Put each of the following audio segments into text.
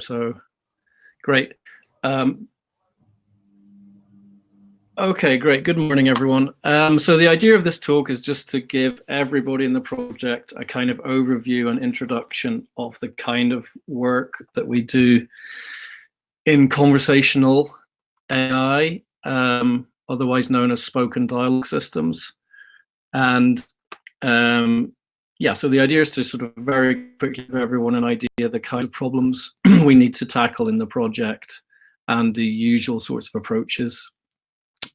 so great. Okay, great. Good morning, everyone. So the idea of this talk is just to give everybody in the project a kind of overview and introduction of the kind of work that we do in conversational AI, otherwise known as spoken dialogue systems. And yeah, so the idea is to sort of very quickly give everyone an idea of the kind of problems we need to tackle in the project and the usual sorts of approaches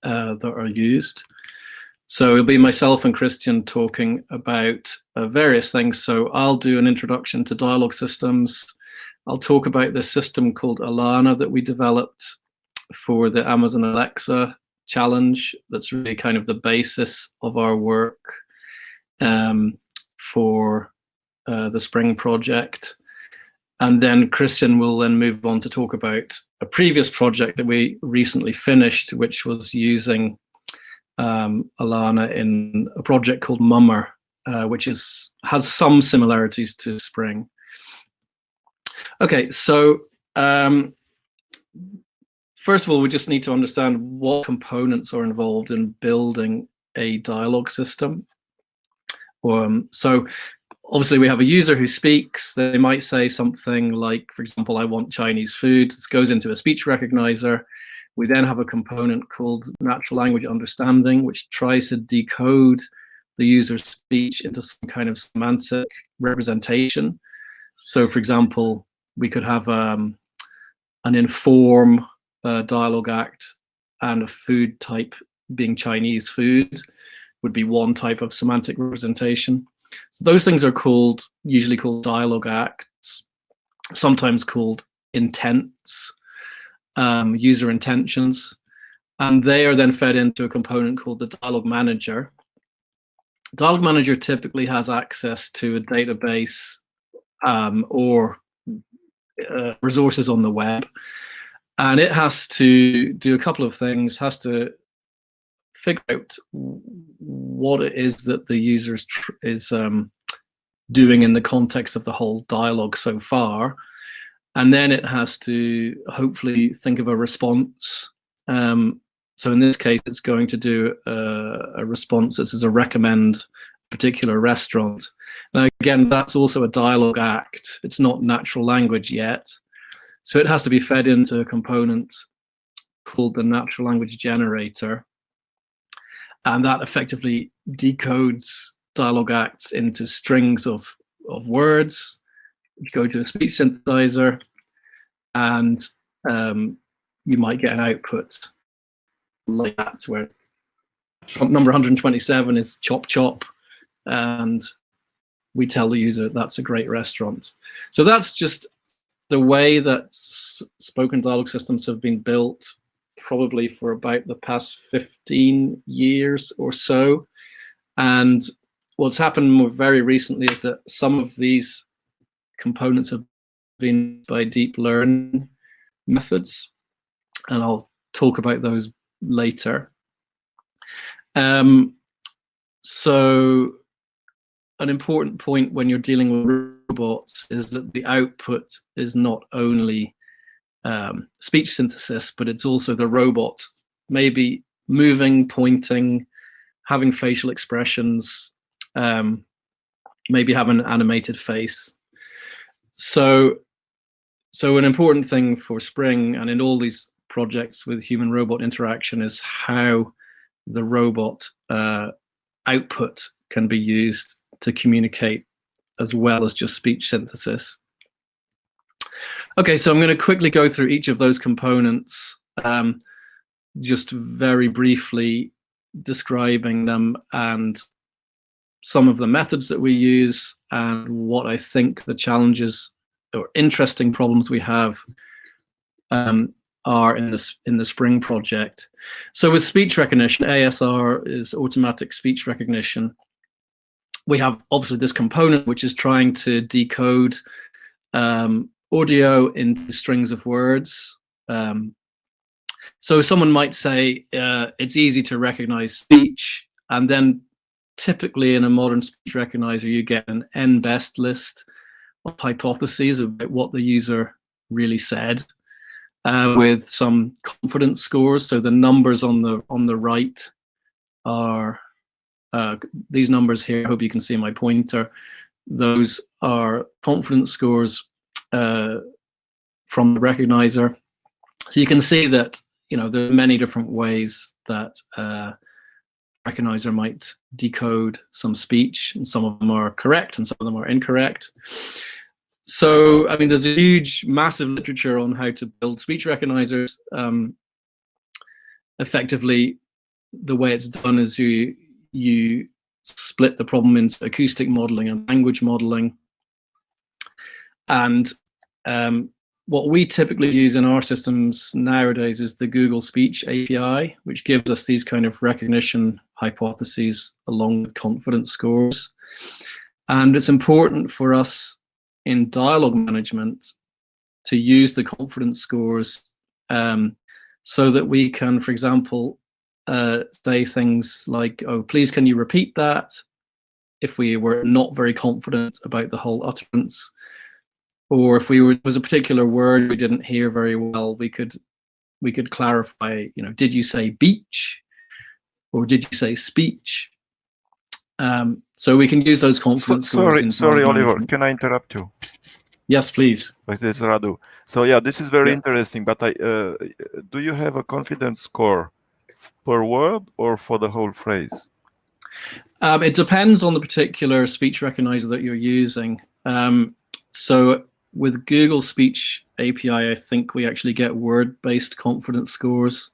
that are used. So it'll be myself and Christian talking about various things. So I'll do an introduction to dialogue systems. I'll talk about this system called Elana that we developed for the Amazon Alexa challenge. That's really kind of the basis of our work for the Spring project. And then Christian will then move on to talk about a previous project that we recently finished, which was using Elana in a project called Mummer, which has some similarities to Spring. Okay, so first of all, we just need to understand what components are involved in building a dialogue system. So obviously we have a user who speaks. They might say something like, for example, I want Chinese food. This goes into a speech recognizer. We then have a component called natural language understanding, which tries to decode the user's speech into some kind of semantic representation. So for example, we could have an inform dialogue act, and a food type being Chinese food would be one type of semantic representation. So those things are usually called dialogue acts, sometimes called intents, user intentions, and they are then fed into a component called the dialogue manager. Dialogue manager typically has access to a database or resources on the web, and it has to do a couple of things. Has to figure out what it is that the user is doing in the context of the whole dialogue so far, and then it has to hopefully think of a response. So in this case, it's going to do a response that is a recommend a particular restaurant. Now again, that's also a dialogue act. It's not natural language yet, so it has to be fed into a component called the natural language generator. And that effectively decodes dialogue acts into strings of words, which go to a speech synthesizer, and you might get an output like that, where number 127 is chop chop, and we tell the user that's a great restaurant. So that's just the way that spoken dialogue systems have been built, probably for about the past 15 years or so. And what's happened more very recently is that some of these components have been by deep learning methods, and I'll talk about those later. So an important point when you're dealing with robots is that the output is not only speech synthesis, but it's also the robot maybe moving, pointing, having facial expressions, maybe having an animated face. So an important thing for Spring and in all these projects with human robot interaction is how the robot output can be used to communicate as well as just speech synthesis. Okay, so I'm going to quickly go through each of those components, just very briefly describing them and some of the methods that we use and what I think the challenges or interesting problems we have are in the Spring project. So with speech recognition, ASR is automatic speech recognition. We have obviously this component which is trying to decode audio into strings of words. So someone might say it's easy to recognize speech, and then typically in a modern speech recognizer you get an n-best list of hypotheses about what the user really said, with some confidence scores. So the numbers on the right are these numbers here. I hope you can see my pointer. Those are confidence scores from the recognizer. So you can see that, you know, there are many different ways that recognizer might decode some speech, and some of them are correct and some of them are incorrect. So, I mean, there's a huge, massive literature on how to build speech recognizers. Effectively, the way it's done is you split the problem into acoustic modeling and language modeling. And what we typically use in our systems nowadays is the Google Speech API, which gives us these kind of recognition hypotheses along with confidence scores. And it's important for us in dialogue management to use the confidence scores so that we can, for example, say things like, oh, please can you repeat that? If we were not very confident about the whole utterance, or if was a particular word we didn't hear very well, we could clarify, you know, did you say beach or did you say speech? So we can use those confidence scores. Sorry, Oliver, can I interrupt you? Yes, please. This is Radu. So yeah, this is very interesting, but do you have a confidence score per word or for the whole phrase? It depends on the particular speech recognizer that you're using. So with Google Speech API, I think we actually get word-based confidence scores.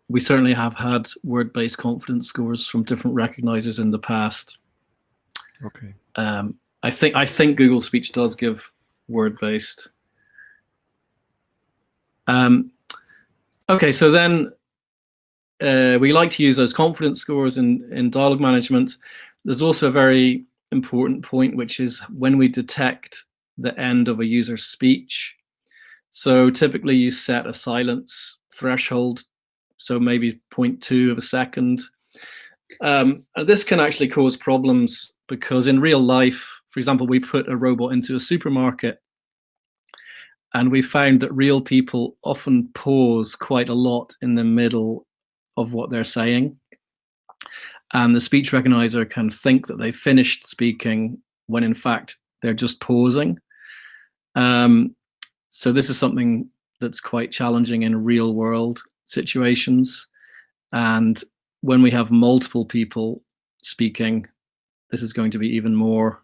We certainly have had word-based confidence scores from different recognizers in the past. Okay. I think Google Speech does give word-based. Okay, so then we like to use those confidence scores in dialogue management. There's also a very important point, which is when we detect the end of a user's speech. So typically you set a silence threshold, so maybe 0.2 of a second. This can actually cause problems because in real life, for example, we put a robot into a supermarket and we found that real people often pause quite a lot in the middle of what they're saying. And the speech recognizer can think that they've finished speaking when in fact they're just pausing. So this is something that's quite challenging in real world situations. And when we have multiple people speaking, this is going to be even more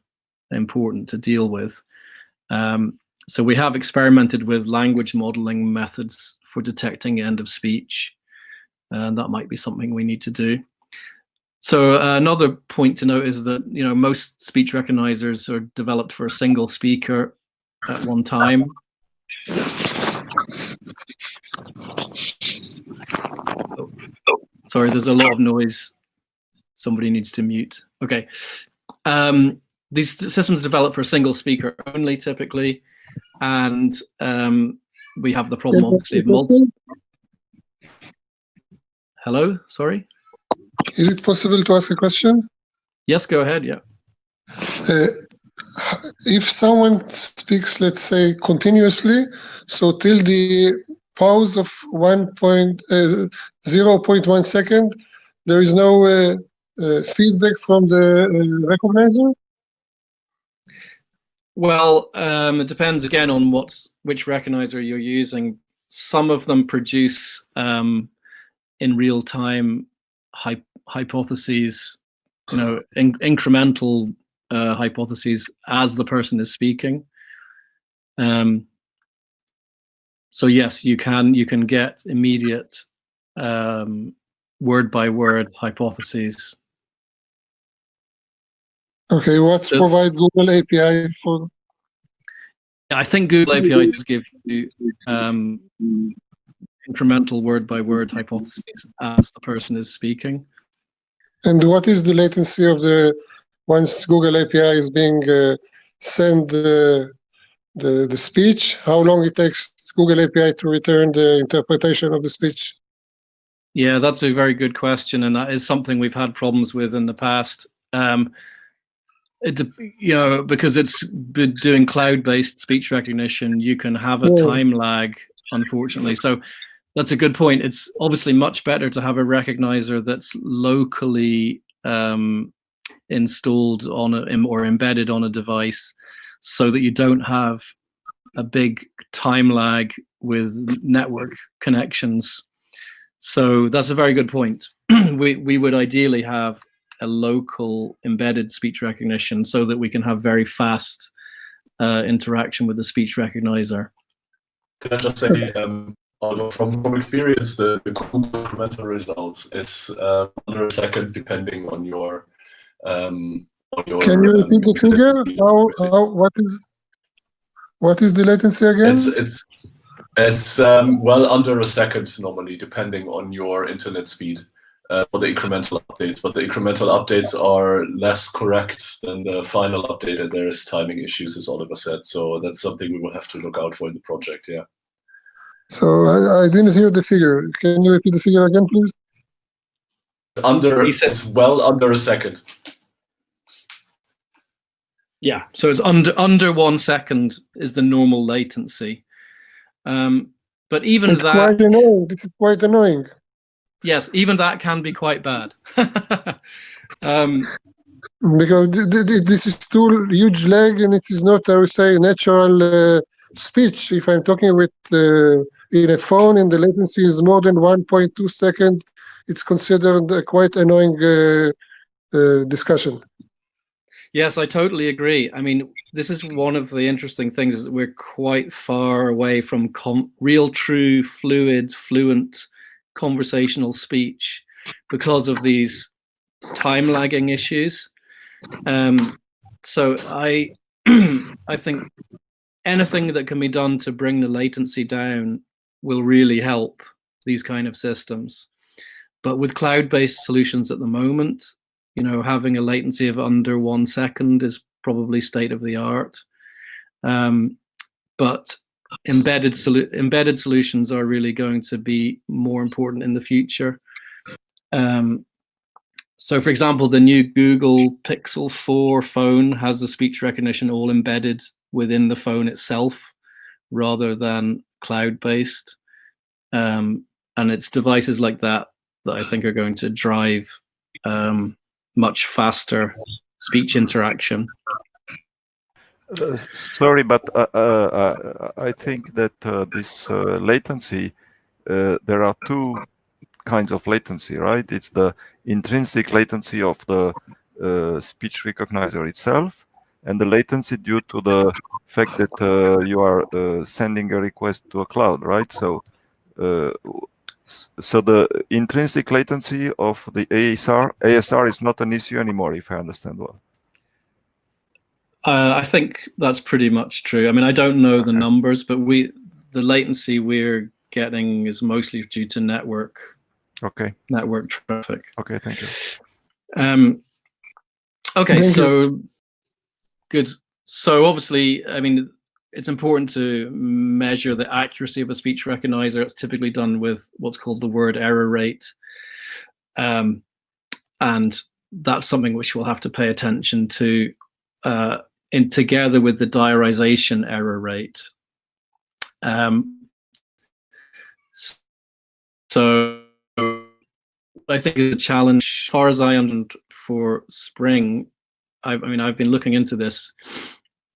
important to deal with. So we have experimented with language modeling methods for detecting end of speech. And that might be something we need to do. So another point to note is that, you know, most speech recognizers are developed for a single speaker at one time. Oh, sorry, there's a lot of noise. Somebody needs to mute. Okay. These systems are developed for a single speaker only typically. And we have the problem obviously of multiple. Hello, sorry. Is it possible to ask a question? Yes, go ahead, yeah. If someone speaks, let's say, continuously, so till the pause of 0.1 second, there is no feedback from the recognizer? Well, it depends again on which recognizer you're using. Some of them produce in real time hypotheses, you know, incremental hypotheses as the person is speaking. So yes, you can get immediate word by word hypotheses. Okay, what's provide Google API for? I think Google API does give you incremental word by word hypotheses as the person is speaking. And what is the latency of once Google API is being sent the speech? How long it takes Google API to return the interpretation of the speech? Yeah, that's a very good question, and that is something we've had problems with in the past. Because it's doing cloud-based speech recognition, you can have a time lag, unfortunately. So that's a good point. It's obviously much better to have a recognizer that's locally installed on or embedded on a device, so that you don't have a big time lag with network connections. So that's a very good point. We would ideally have a local embedded speech recognition so that we can have very fast interaction with the speech recognizer. Can I just say, from experience, the Google incremental results is under a second, depending on your. Can you repeat the figure? What is the latency again? It's well under a second normally, depending on your internet speed for the incremental updates. But the incremental updates are less correct than the final update, and there is timing issues, as Oliver said. So that's something we will have to look out for in the project. Yeah. So I didn't hear the figure. Can you repeat the figure again, please? It's well under a second. Yeah, so it's under 1 second is the normal latency. But even it's quite annoying. This is quite annoying. Yes, even that can be quite bad. Because this is too huge lag, and it is not, I would say, natural speech. If I'm talking with in a phone and the latency is more than 1.2 seconds, it's considered a quite annoying discussion. Yes, I totally agree. I mean, this is one of the interesting things, is that we're quite far away from real, true, fluent conversational speech because of these time lagging issues. So I think anything that can be done to bring the latency down will really help these kind of systems. But with cloud-based solutions at the moment, having a latency of under 1 second is probably state of the art. But embedded solutions are really going to be more important in the future. So, for example, the new Google Pixel 4 phone has the speech recognition all embedded within the phone itself, rather than cloud-based. And it's devices like that I think are going to drive much faster speech interaction. Sorry, but I think that this latency, there are two kinds of latency, right? It's the intrinsic latency of the speech recognizer itself, and the latency due to the fact that you are sending a request to a cloud, right? So the intrinsic latency of the ASR is not an issue anymore, if I understand well. I think that's pretty much true. I mean, I don't know the numbers, but the latency we're getting is mostly due to network traffic. Okay, thank you. Okay, so good. So obviously, I mean, it's important to measure the accuracy of a speech recognizer. It's typically done with what's called the word error rate. And that's something which we'll have to pay attention to together with the diarization error rate. So I think the challenge, as far as I understand, for Spring, I mean, I've been looking into this.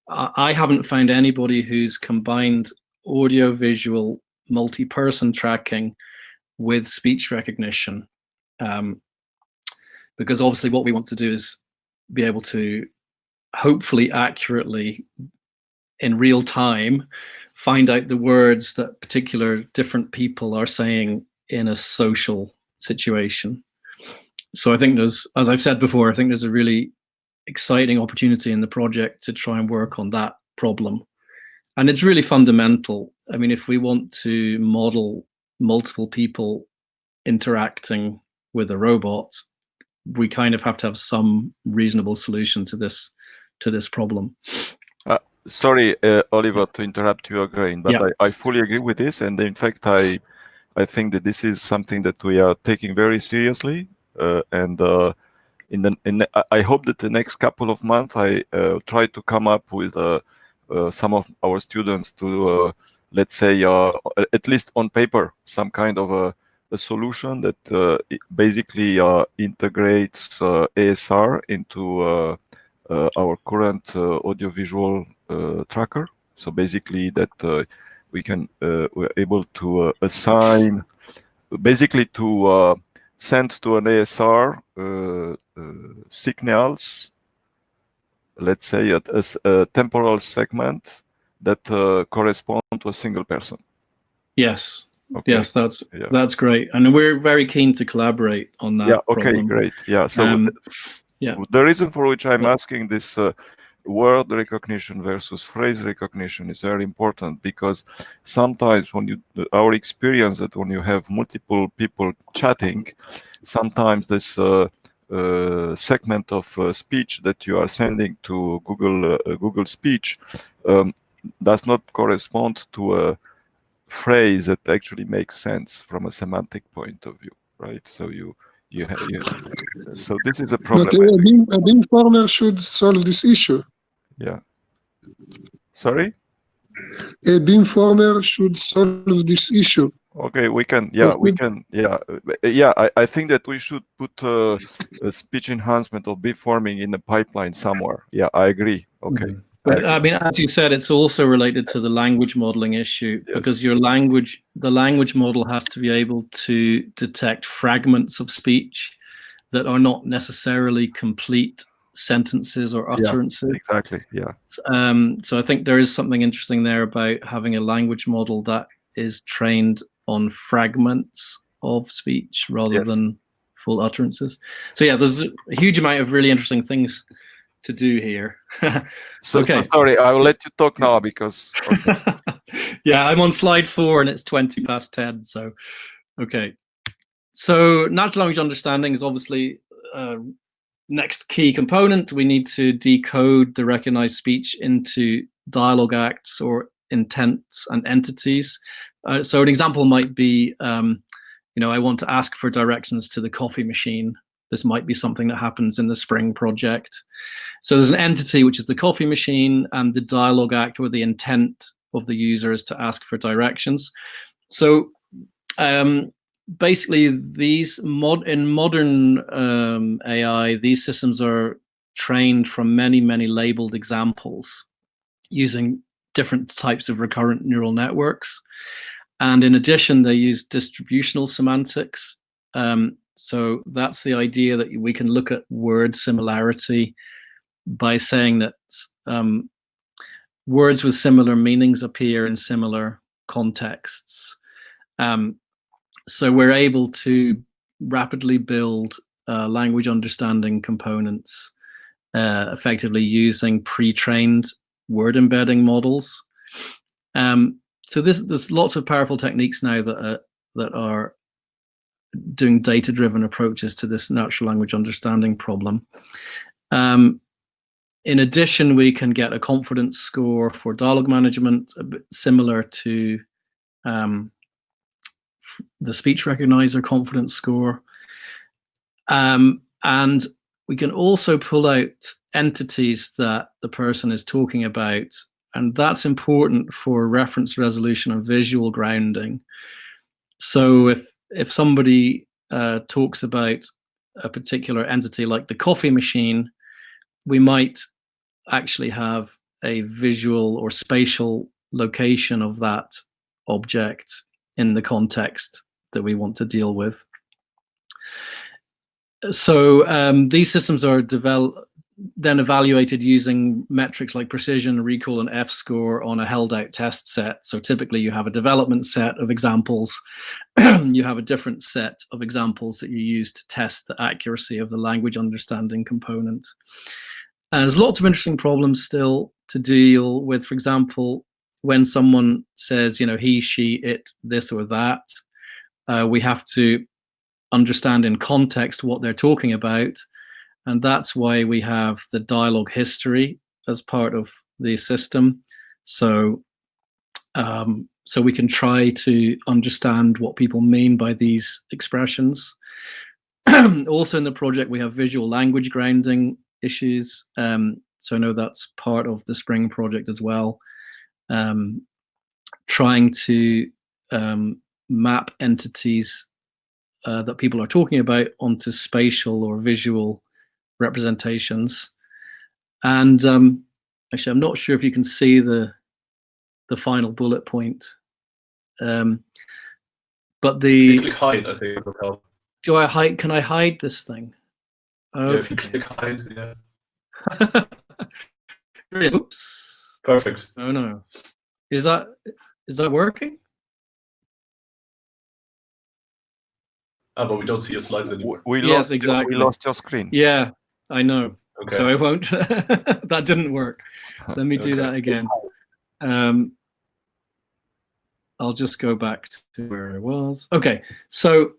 I haven't found anybody who's combined audio-visual multi-person tracking with speech recognition, because obviously what we want to do is be able to hopefully accurately, in real time, find out the words that particular different people are saying in a social situation. So I think there's, as I've said before, I think there's a really exciting opportunity in the project to try and work on that problem. And it's really fundamental. I mean, if we want to model multiple people interacting with a robot, we kind of have to have some reasonable solution to this problem. Sorry, Oliver, to interrupt you again, but yeah. I fully agree with this. And in fact, I think that this is something that we are taking very seriously. And I hope that the next couple of months I try to come up with some of our students to let's say at least on paper some kind of a solution that basically integrates ASR into our current audiovisual tracker. So basically that we're able to assign, basically to send to an ASR signals, let's say at a temporal segment that correspond to a single person. Yes. Okay. Yes, that's great, and we're very keen to collaborate on that. Yeah. Okay. problem. Great. Yeah. So yeah, the reason for which I'm asking this word recognition versus phrase recognition is very important, because sometimes when our experience that when you have multiple people chatting, sometimes this segment of speech that you are sending to Google Speech does not correspond to a phrase that actually makes sense from a semantic point of view, right? So so this is a problem. But a beamformer should solve this issue. Yeah. Sorry? A beamformer should solve this issue. Okay, we can. Yeah, we can. Yeah, yeah. I think that we should put a speech enhancement or beamforming in the pipeline somewhere. Yeah, I agree. Okay. But I mean, as you said, it's also related to the language modeling issue, Yes. because the language model has to be able to detect fragments of speech that are not necessarily complete sentences or utterances. Yeah, exactly. Yeah. So I think there is something interesting there about having a language model that is trained on fragments of speech rather than full utterances. So yeah, there's a huge amount of really interesting things to do here. So okay. Sorry, I will let you talk now because. Okay. Yeah, I'm on slide 4 and it's 10:20. So, okay. So natural language understanding is obviously next key component. We need to decode the recognized speech into dialogue acts or intents and entities. So an example might be, I want to ask for directions to the coffee machine. This might be something that happens in the Spring project. So there's an entity, which is the coffee machine, and the dialogue act or the intent of the user is to ask for directions. So basically, in modern AI, these systems are trained from many, many labeled examples using different types of recurrent neural networks. And in addition, they use distributional semantics. So that's the idea that we can look at word similarity by saying that words with similar meanings appear in similar contexts. So we're able to rapidly build language understanding components effectively using pre-trained word embedding models. So there's lots of powerful techniques now that are doing data-driven approaches to this natural language understanding problem. In addition, we can get a confidence score for dialogue management, a bit similar to the speech recognizer confidence score. And we can also pull out entities that the person is talking about. And that's important for reference resolution and visual grounding. So if somebody talks about a particular entity like the coffee machine, we might actually have a visual or spatial location of that object in the context that we want to deal with. So these systems are then evaluated using metrics like precision, recall, and F-score on a held-out test set. So typically you have a development set of examples. You have a different set of examples that you use to test the accuracy of the language understanding component. And there's lots of interesting problems still to deal with. For example, when someone says, he, she, it, this or that, we have to understand in context what they're talking about. And that's why we have the dialogue history as part of the system. So we can try to understand what people mean by these expressions. Also in the project, we have visual language grounding issues. So I know that's part of the Spring project as well. Trying to map entities that people are talking about onto spatial or visual representations. And actually, I'm not sure if you can see the final bullet point. But If you click hide, I think it will help. Do I hide? Can I hide this thing? Okay. Yeah, if you click hide, yeah. Oops. Perfect. Oh no. Is that working? But we don't see your slides anymore. Yes, exactly. We lost your screen. Yeah, I know. Okay. So I won't. That didn't work. Let me do that again. I'll just go back to where I was. Okay, so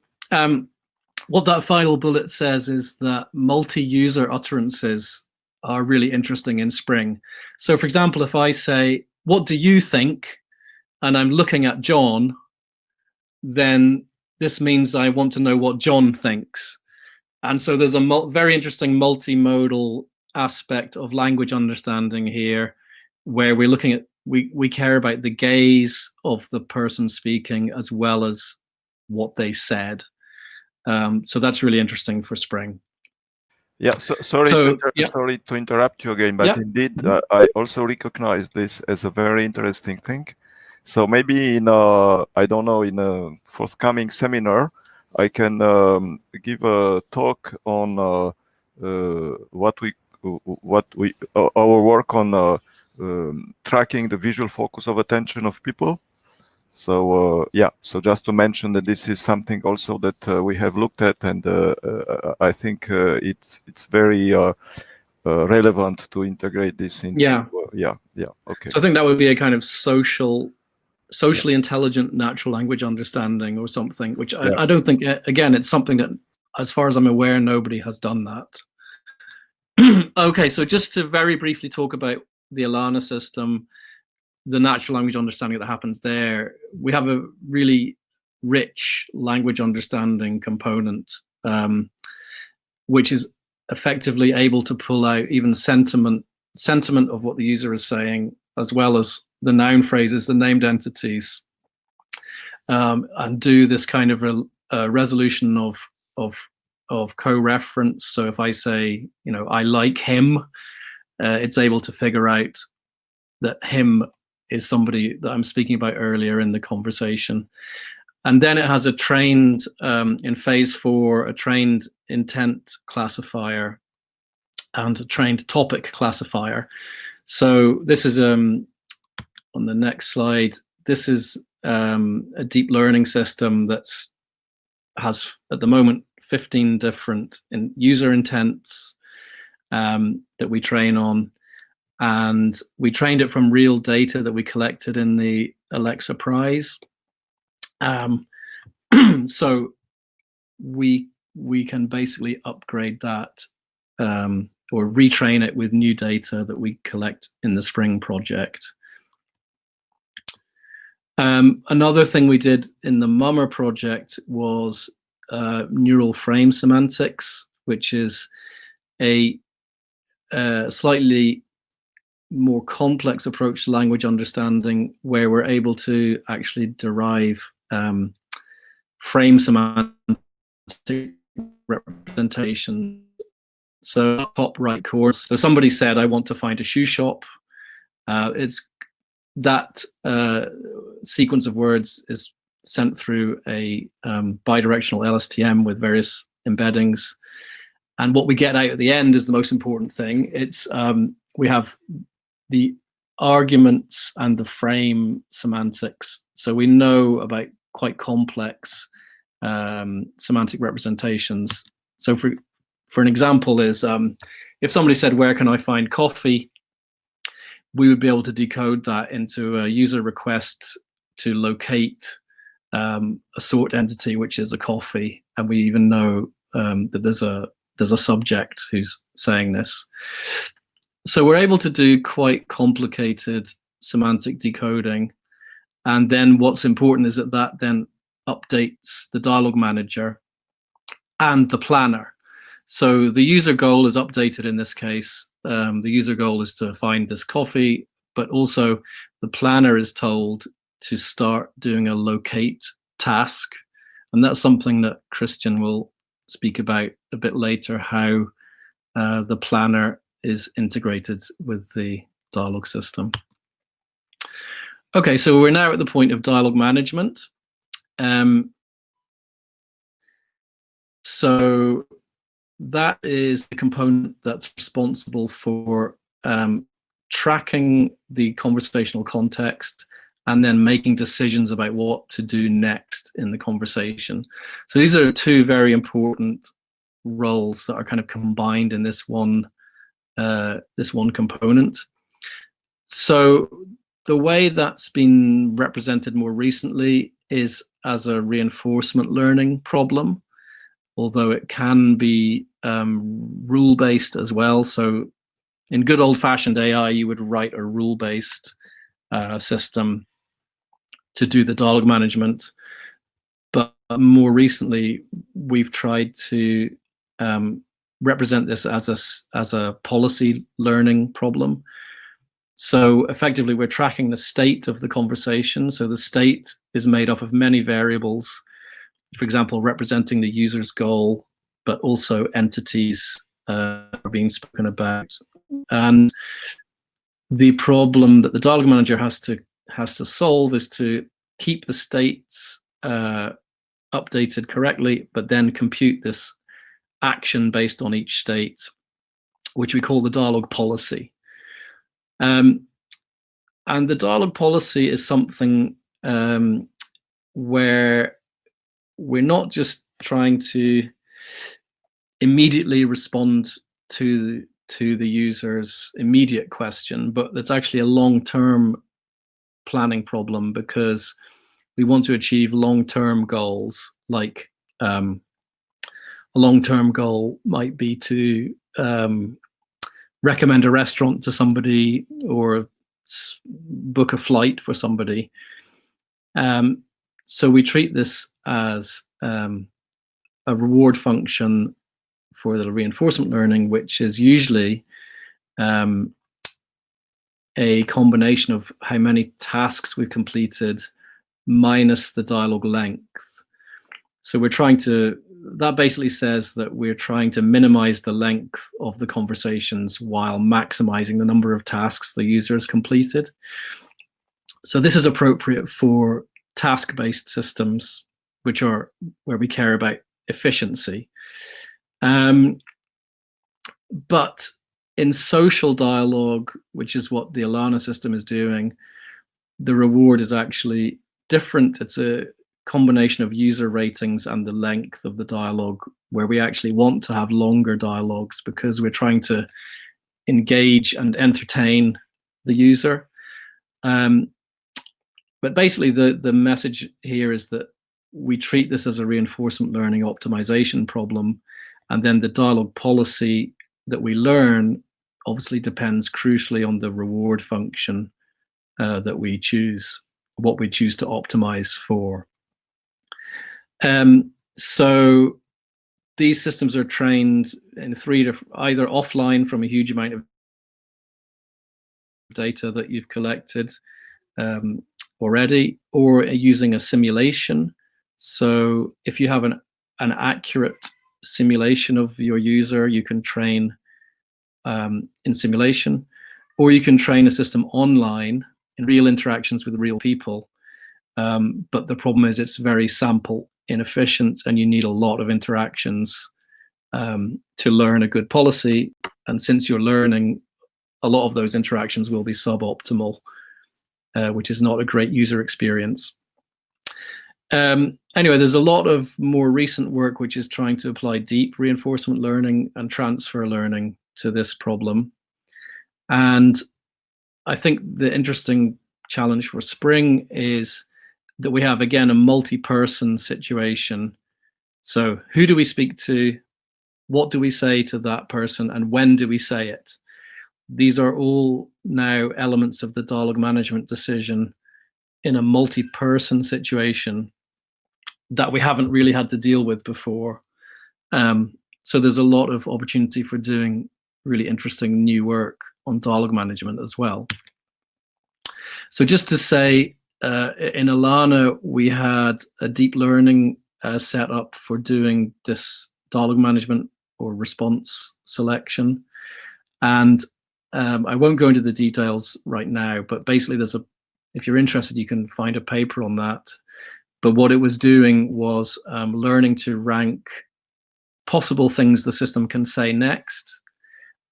what that final bullet says is that multi-user utterances are really interesting in Spring. So for example, if I say, what do you think? And I'm looking at John, then this means I want to know what John thinks. And so there's a very interesting multimodal aspect of language understanding here, where we're looking at, we care about the gaze of the person speaking as well as what they said. So that's really interesting for Spring. Yeah, sorry to interrupt you again, but indeed, I also recognize this as a very interesting thing. So maybe in I don't know, in a forthcoming seminar, I can give a talk on our work on tracking the visual focus of attention of people. So so just to mention that this is something also that we have looked at, and I think it's very relevant to integrate this into. Okay. So I think that would be a kind of socially intelligent natural language understanding or something, which I don't think, again, it's something that, as far as I'm aware, nobody has done that. Okay, so just to very briefly talk about the Elana system, the natural language understanding that happens there, we have a really rich language understanding component, which is effectively able to pull out even sentiment of what the user is saying, as well as the noun phrases, the named entities, and do this kind of resolution of co-reference. So if I say, I like him, it's able to figure out that him is somebody that I'm speaking about earlier in the conversation. And then it has a trained, in phase 4, a trained intent classifier and a trained topic classifier. So this is, on the next slide, this is a deep learning system that's has, at the moment, 15 different user intents that we train on. And we trained it from real data that we collected in the Alexa Prize. So we can basically upgrade that or retrain it with new data that we collect in the Spring project. Another thing we did in the Mummer project was neural frame semantics, which is a slightly more complex approach to language understanding, where we're able to actually derive frame semantic representation. So top right corner, so somebody said, I want to find a shoe shop. It's that sequence of words is sent through a bidirectional LSTM with various embeddings. And what we get out at the end is the most important thing. It's we have the arguments and the frame semantics. So we know about quite complex semantic representations. So for an example is, if somebody said, where can I find coffee? We would be able to decode that into a user request to locate a sort entity, which is a coffee. And we even know that there's a subject who's saying this. So we're able to do quite complicated semantic decoding. And then what's important is that then updates the dialogue manager. and the planner. So the user goal is updated in this case. The user goal is to find this coffee, but also the planner is told to start doing a locate task. And that's something that Christian will speak about a bit later, how the planner is integrated with the dialogue system. Okay, so we're now at the point of dialogue management. So that is the component that's responsible for tracking the conversational context and then making decisions about what to do next in the conversation. So these are two very important roles that are kind of combined in this one component. So the way that's been represented more recently is as a reinforcement learning problem, although it can be rule-based as well. So in good old-fashioned AI, you would write a rule-based system to do the dialogue management. But more recently, we've tried to represent this as a policy learning problem. So effectively, we're tracking the state of the conversation. So the state is made up of many variables, for example, representing the user's goal, but also entities are being spoken about. And the problem that the dialogue manager has to solve is to keep the states updated correctly, but then compute this action based on each state, which we call the dialogue policy. And the dialogue policy is something where we're not just trying to immediately respond to the user's immediate question, but that's actually a long-term planning problem, because we want to achieve long-term goals. Like a long-term goal might be to recommend a restaurant to somebody or book a flight for somebody. So we treat this as a reward function for the reinforcement learning, which is usually a combination of how many tasks we've completed minus the dialogue length. So we're trying to, that basically says that we're trying to minimize the length of the conversations while maximizing the number of tasks the user has completed. So this is appropriate for task-based systems, which are where we care about efficiency. But in social dialogue, which is what the Elana system is doing, the reward is actually different. It's a combination of user ratings and the length of the dialogue, where we actually want to have longer dialogues because we're trying to engage and entertain the user. But basically the message here is that we treat this as a reinforcement learning optimization problem, and then the dialogue policy that we learn obviously depends crucially on the reward function that we choose, what we choose to optimize for. So these systems are trained in either offline from a huge amount of data that you've collected already, or using a simulation. So if you have an accurate simulation of your user, you can train in simulation, or you can train a system online in real interactions with real people. But the problem is it's very sample inefficient, and you need a lot of interactions to learn a good policy. And since you're learning, a lot of those interactions will be suboptimal, which is not a great user experience. Anyway, there's a lot of more recent work which is trying to apply deep reinforcement learning and transfer learning to this problem. And I think the interesting challenge for Spring is that we have, again, a multi-person situation. So who do we speak to? What do we say to that person? And when do we say it? These are all now elements of the dialogue management decision in a multi-person situation that we haven't really had to deal with before. So there's a lot of opportunity for doing really interesting new work on dialogue management as well. So just to say, in Elana, we had a deep learning set up for doing this dialogue management or response selection. And I won't go into the details right now, but basically if you're interested, you can find a paper on that. But what it was doing was learning to rank possible things the system can say next,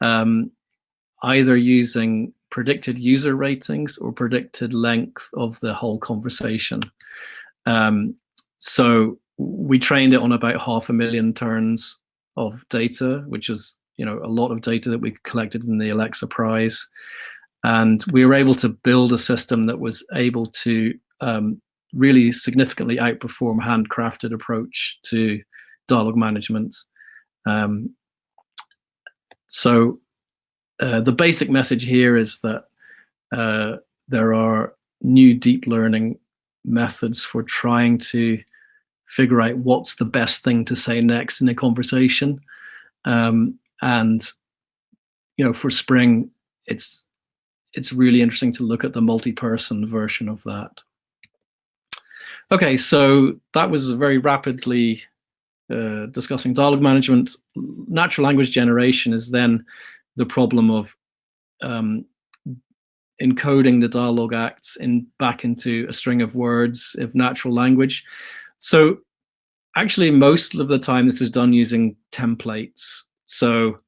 either using predicted user ratings or predicted length of the whole conversation. So we trained it on about 500,000 turns of data, which is a lot of data that we collected in the Alexa Prize. And we were able to build a system that was able to really significantly outperform handcrafted approach to dialogue management. So the basic message here is that there are new deep learning methods for trying to figure out what's the best thing to say next in a conversation. And for Spring, it's really interesting to look at the multi-person version of that. Okay, so that was very rapidly discussing dialogue management. Natural language generation is then the problem of encoding the dialogue acts back into a string of words of natural language. So actually, most of the time, this is done using templates. So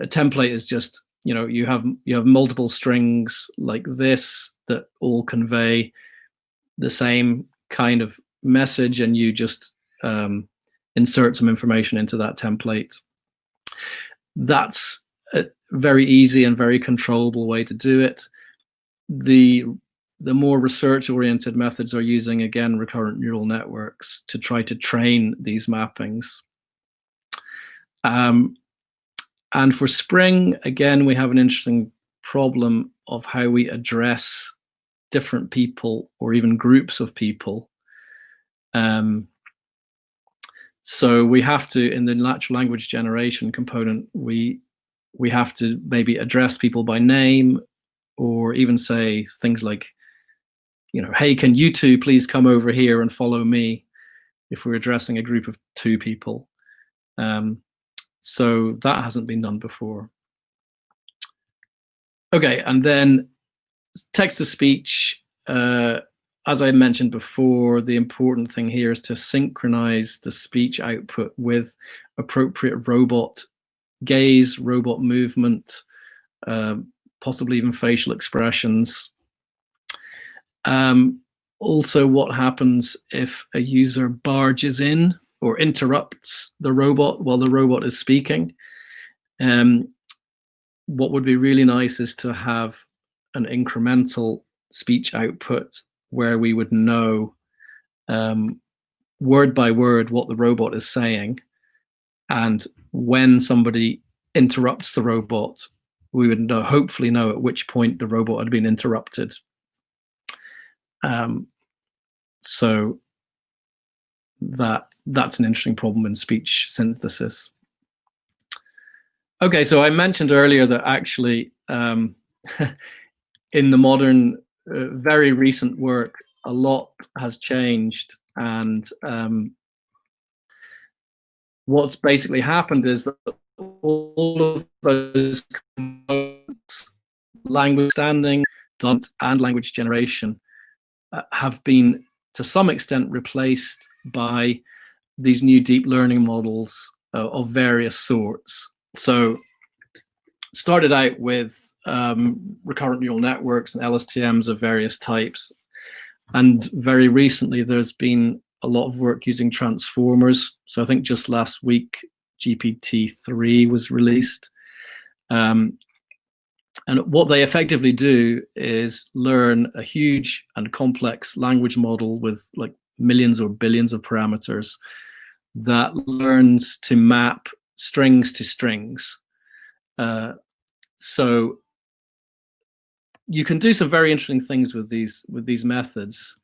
a template is just, you have multiple strings like this that all convey the same kind of message, and you just insert some information into that template. That's a very easy and very controllable way to do it. The more research-oriented methods are using, again, recurrent neural networks to try to train these mappings. And for Spring, again, we have an interesting problem of how we address different people or even groups of people. So we have to, in the natural language generation component, we have to maybe address people by name, or even say things like, hey, can you two please come over here and follow me, if we're addressing a group of two people. So that hasn't been done before. Okay, and then text-to-speech, as I mentioned before, the important thing here is to synchronize the speech output with appropriate robot gaze, robot movement, possibly even facial expressions. Also, what happens if a user barges in or interrupts the robot while the robot is speaking? What would be really nice is to have an incremental speech output where we would know word by word what the robot is saying, and when somebody interrupts the robot, we would hopefully know at which point the robot had been interrupted. So that's an interesting problem in speech synthesis. Okay, so I mentioned earlier that actually in the modern, very recent work, a lot has changed, and what's basically happened is that all of those components, language understanding and language generation, have been to some extent replaced by these new deep learning models of various sorts. So started out with recurrent neural networks and LSTMs of various types. And very recently, there's been a lot of work using transformers. So I think just last week, GPT-3 was released. And what they effectively do is learn a huge and complex language model with like millions or billions of parameters that learns to map strings to strings. So you can do some very interesting things with these methods.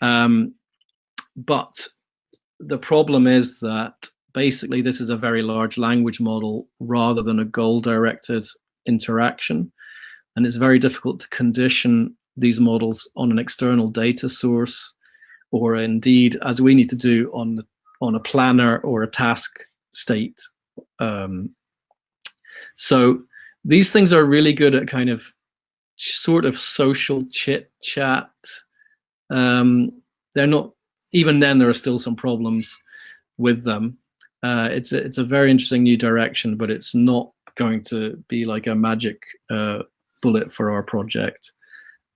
But the problem is that basically this is a very large language model rather than a goal-directed interaction. And it's very difficult to condition these models on an external data source, or indeed, as we need to do, on a planner or a task state. So these things are really good at kind of sort of social chit chat. They're not, even then there are still some problems with them. It's a very interesting new direction, but it's not going to be like a magic bullet for our project.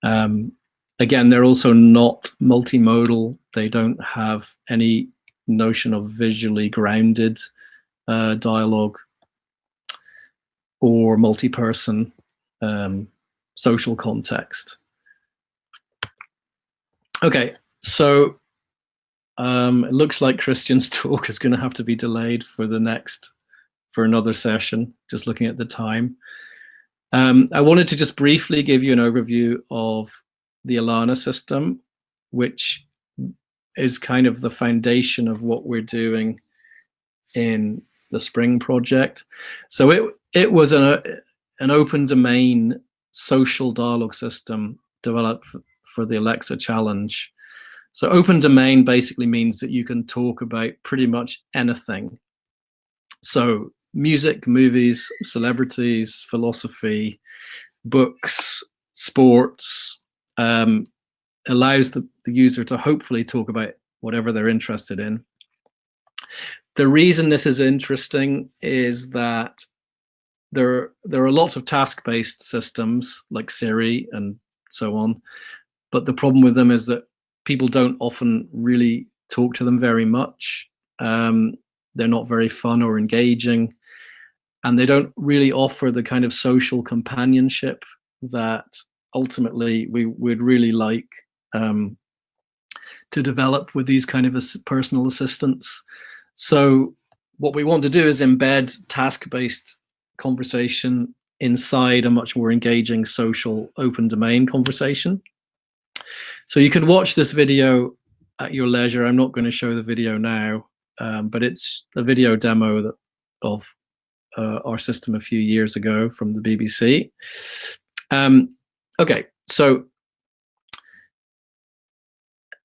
Again, they're also not multimodal. They don't have any notion of visually grounded dialogue or multi-person social context. Okay, so it looks like Christian's talk is going to have to be delayed for another session, just looking at the time. I wanted to just briefly give you an overview of the Elana system, which is kind of the foundation of what we're doing in the Spring project. So it was an open domain social dialogue system developed for the Alexa challenge. So open domain basically means that you can talk about pretty much anything. So music, movies, celebrities, philosophy, books, sports, allows the user to hopefully talk about whatever they're interested in. The reason this is interesting is that there are lots of task-based systems like Siri and so on, but the problem with them is that people don't often really talk to them very much. They're not very fun or engaging, and they don't really offer the kind of social companionship that ultimately we would really like to develop with these kind of personal assistants. So what we want to do is embed task-based conversation inside a much more engaging social open domain conversation. So you can watch this video at your leisure. I'm not going to show the video now, but it's a video demo of our system a few years ago from the BBC. Okay, so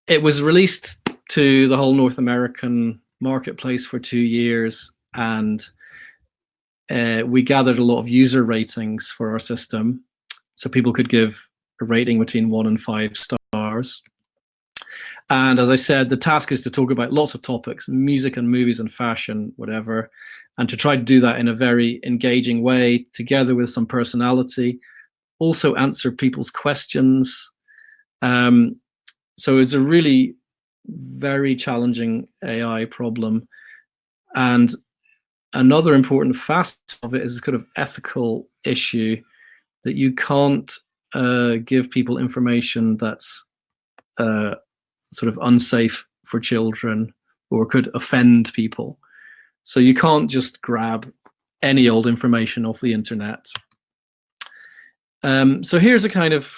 it was released to the whole North American marketplace for 2 years, and we gathered a lot of user ratings for our system, so people could give a rating between 1 and 5 stars. And as I said, the task is to talk about lots of topics, music and movies and fashion, whatever, and to try to do that in a very engaging way, together with some personality. Also answer people's questions. So it's a really very challenging AI problem. And another important facet of it is a kind of ethical issue that you can't give people information that's sort of unsafe for children or could offend people. So you can't just grab any old information off the internet. So here's a kind of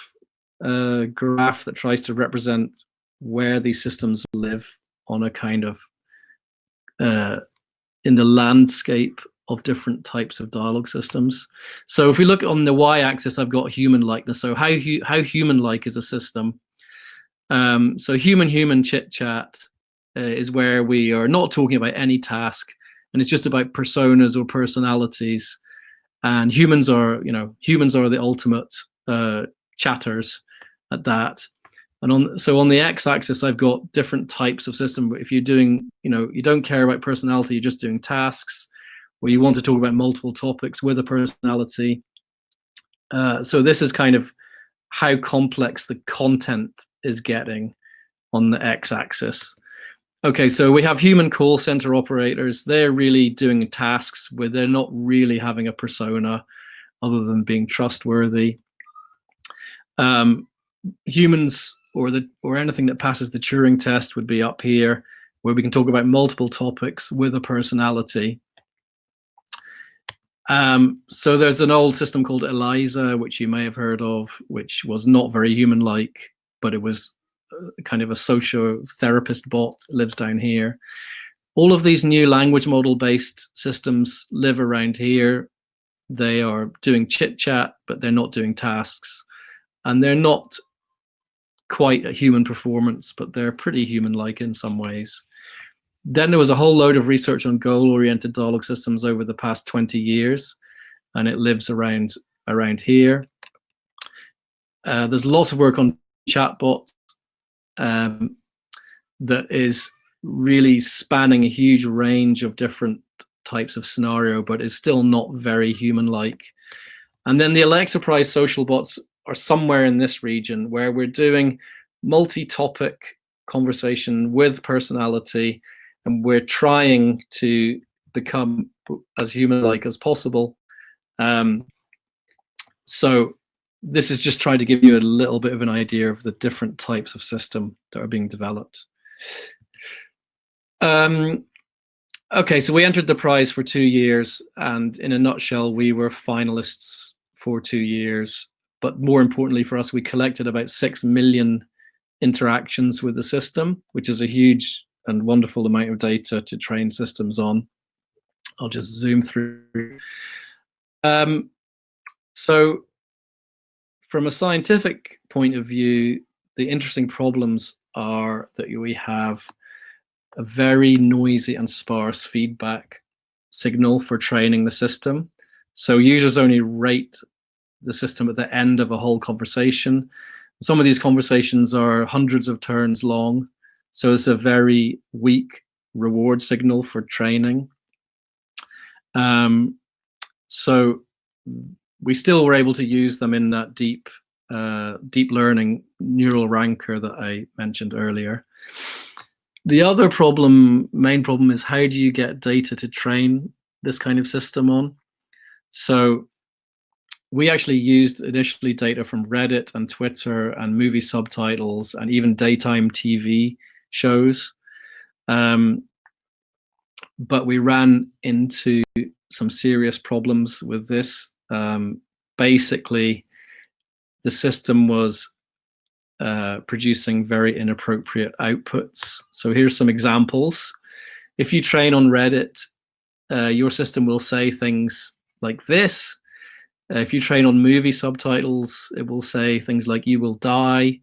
graph that tries to represent where these systems live on a kind of in the landscape of different types of dialogue systems. So if we look on the y-axis, I've got human likeness. So how human-like is a system? So human chit chat is where we are not talking about any task, and it's just about personas or personalities. And humans are the ultimate chatters at that. And on the x-axis, I've got different types of system. If you're doing, you don't care about personality, you're just doing tasks, or you want to talk about multiple topics with a personality. So this is kind of how complex the content is getting on the x-axis. Okay, so we have human call center operators. They're really doing tasks where they're not really having a persona other than being trustworthy. Humans or anything that passes the Turing test would be up here, where we can talk about multiple topics with a personality. So there's an old system called Eliza, which you may have heard of, which was not very human-like, but it was kind of a socio-therapist bot, lives down here. all of these new language model based systems live around here. They are doing chit chat, but they're not doing tasks, and they're not quite a human performance, but they're pretty human-like in some ways. Then there was a whole load of research on goal-oriented dialogue systems over the past 20 years, and it lives around here. There's lots of work on chatbot that is really spanning a huge range of different types of scenario, but is still not very human-like. And then the Alexa Prize social bots are somewhere in this region where we're doing multi-topic conversation with personality, and we're trying to become as human-like as possible. So this is just trying to give you a little bit of an idea of the different types of system that are being developed. Okay, so we entered the prize for 2 years, and in a nutshell, we were finalists for 2 years. But more importantly for us, we collected about 6 million interactions with the system, which is a huge and wonderful amount of data to train systems on. I'll just zoom through. So from a scientific point of view, the interesting problems are that we have a very noisy and sparse feedback signal for training the system. So users only rate the system at the end of a whole conversation. Some of these conversations are hundreds of turns long, so it's a very weak reward signal for training. So we still were able to use them in that deep learning neural ranker that I mentioned earlier. The other main problem is, how do you get data to train this kind of system on? So we actually used initially data from Reddit and Twitter and movie subtitles and even daytime TV shows. But we ran into some serious problems with this. Basically, the system was producing very inappropriate outputs. So here's some examples. If you train on Reddit, your system will say things like this. If you train on movie subtitles, it will say things like "you will die."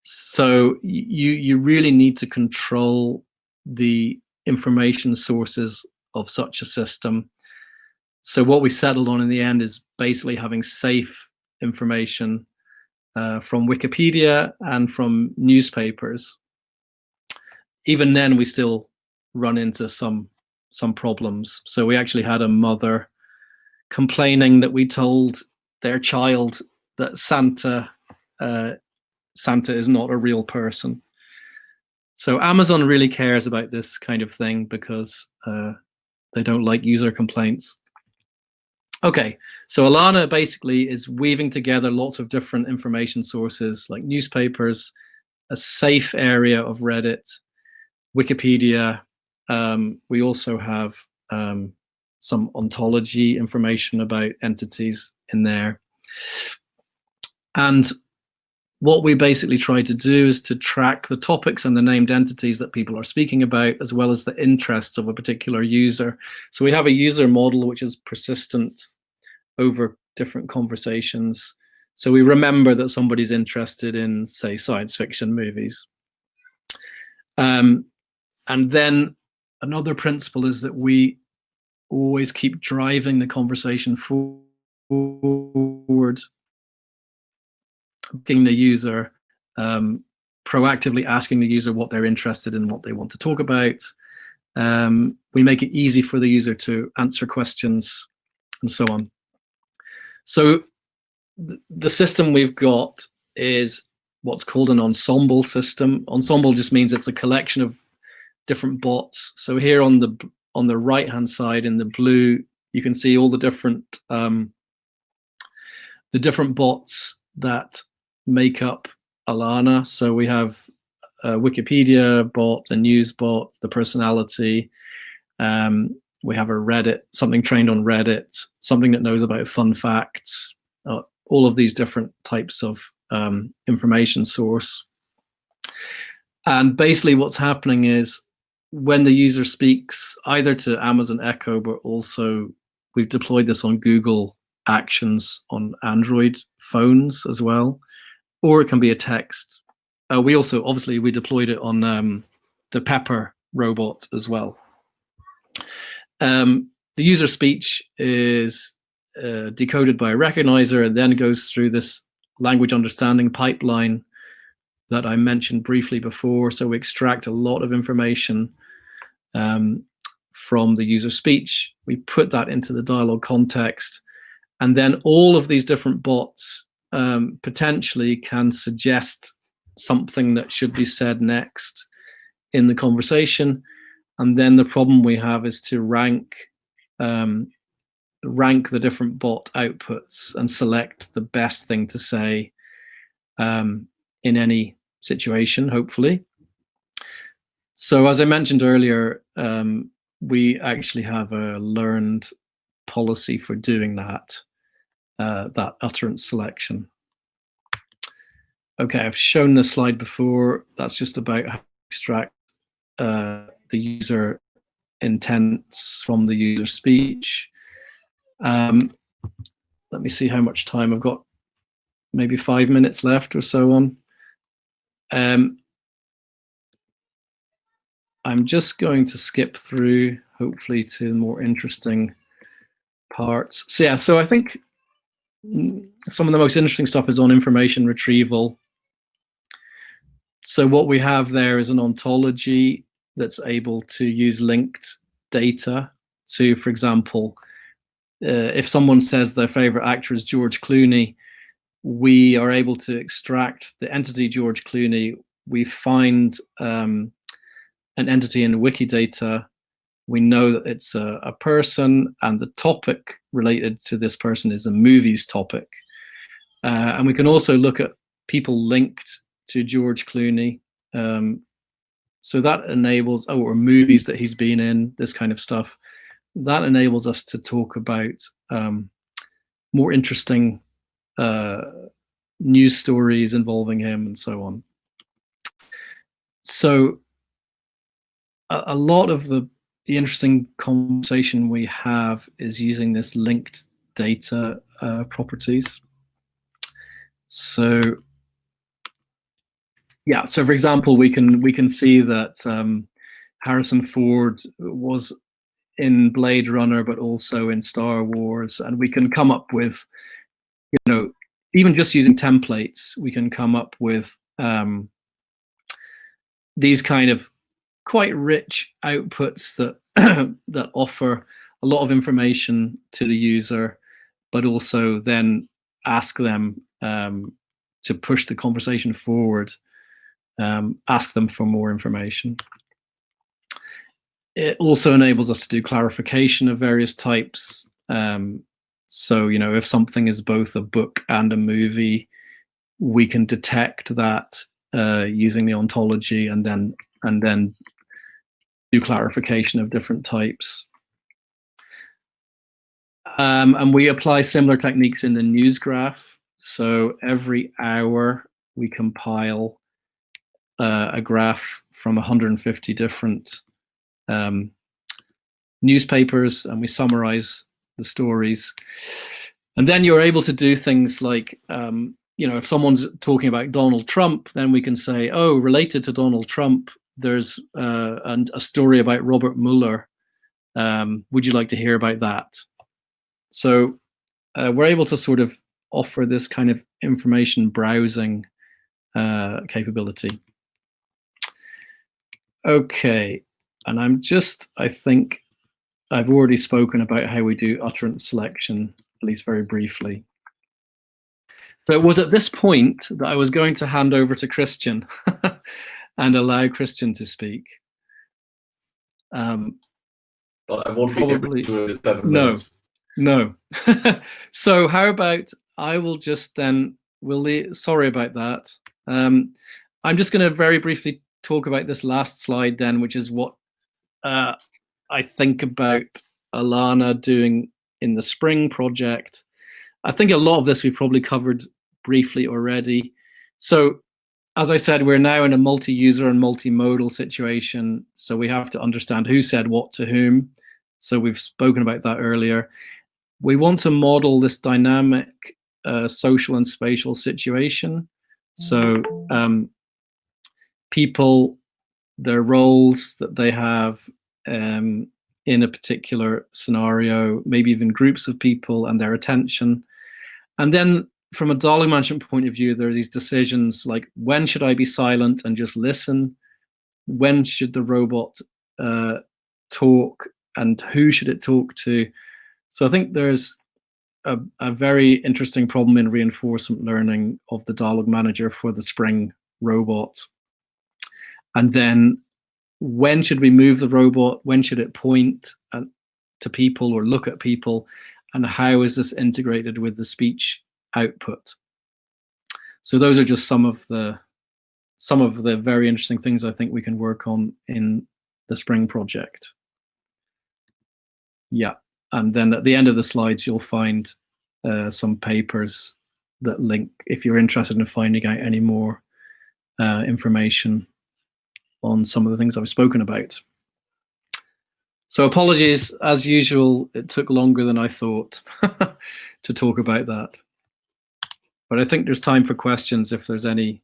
So you really need to control the information sources of such a system. So what we settled on in the end is basically having safe information from Wikipedia and from newspapers. Even then, we still run into some problems. So we actually had a mother complaining that we told their child that Santa is not a real person. So Amazon really cares about this kind of thing because they don't like user complaints. Okay, so Elana basically is weaving together lots of different information sources like newspapers, a safe area of Reddit, Wikipedia. We also have some ontology information about entities in there. And what we basically try to do is to track the topics and the named entities that people are speaking about, as well as the interests of a particular user. So we have a user model which is persistent over different conversations. So we remember that somebody's interested in, say, science fiction movies. And then another principle is that we always keep driving the conversation forward, asking the user, proactively asking the user what they're interested in, what they want to talk about. We make it easy for the user to answer questions and so on. So the system we've got is what's called an ensemble system. Ensemble just means it's a collection of different bots. So here on the right-hand side in the blue, you can see all the different bots that make up Elana. So we have a Wikipedia bot, a news bot, the personality. We have a Reddit, something trained on Reddit, something that knows about fun facts, all of these different types of information source. And basically what's happening is when the user speaks either to Amazon Echo, but also we've deployed this on Google Actions on Android phones as well, or it can be a text. We also, obviously, we deployed it on the Pepper robot as well. The user speech is decoded by a recognizer and then goes through this language understanding pipeline that I mentioned briefly before. So we extract a lot of information from the user speech. We put that into the dialogue context, and then all of these different bots potentially can suggest something that should be said next in the conversation. And then the problem we have is to rank the different bot outputs and select the best thing to say in any situation, hopefully. So as I mentioned earlier, we actually have a learned policy for doing that utterance selection. Okay, I've shown this slide before. That's just about how to extract the user intents from the user speech. Let me see how much time I've got. Maybe 5 minutes left or so on. I'm just going to skip through, hopefully, to the more interesting parts. So yeah, so I think some of the most interesting stuff is on information retrieval. So what we have there is an ontology that's able to use linked data. So, for example, if someone says their favorite actor is George Clooney, we are able to extract the entity George Clooney. We find an entity in Wikidata. We know that it's a person, and the topic related to this person is a movies topic. And we can also look at people linked to George Clooney. So that enables, or movies that he's been in, this kind of stuff. That enables us to talk about more interesting news stories involving him and so on. So a lot of the interesting conversation we have is using this linked data properties. So yeah, so for example, we can see that Harrison Ford was in Blade Runner, but also in Star Wars, and we can come up with, even just using templates, we can come up with these kind of quite rich outputs that that offer a lot of information to the user, but also then ask them to push the conversation forward, ask them for more information. It also enables us to do clarification of various types. So, if something is both a book and a movie, we can detect that using the ontology and then do clarification of different types. And we apply similar techniques in the news graph. So every hour we compile a graph from 150 different newspapers, and we summarize the stories. And then you're able to do things like, if someone's talking about Donald Trump, then we can say, oh, related to Donald Trump, there's a story about Robert Mueller. Would you like to hear about that? So we're able to sort of offer this kind of information browsing capability. Okay, and I think I've already spoken about how we do utterance selection, at least very briefly. So it was at this point that I was going to hand over to Christian and allow Christian to speak. But I won't be able to do it in 7 minutes. No. So how about I will just then, sorry about that. I'm just going to very briefly talk about this last slide then, which is what I think about Elana doing in the Spring project. I think a lot of this we've probably covered briefly already. So as I said, we're now in a multi-user and multimodal situation, so we have to understand who said what to whom. So we've spoken about that earlier. We want to model this dynamic social and spatial situation. So people, their roles that they have in a particular scenario, maybe even groups of people and their attention. And then from a dialogue management point of view, there are these decisions like, when should I be silent and just listen? When should the robot talk, and who should it talk to? So I think there's a very interesting problem in reinforcement learning of the dialogue manager for the Spring robot. And then when should we move the robot? When should it point to people or look at people? And how is this integrated with the speech output? So those are just some of the very interesting things I think we can work on in the Spring project. Yeah, and then at the end of the slides, you'll find some papers that link if you're interested in finding out any more information on some of the things I've spoken about. So apologies, as usual, it took longer than I thought to talk about that. But I think there's time for questions if there's any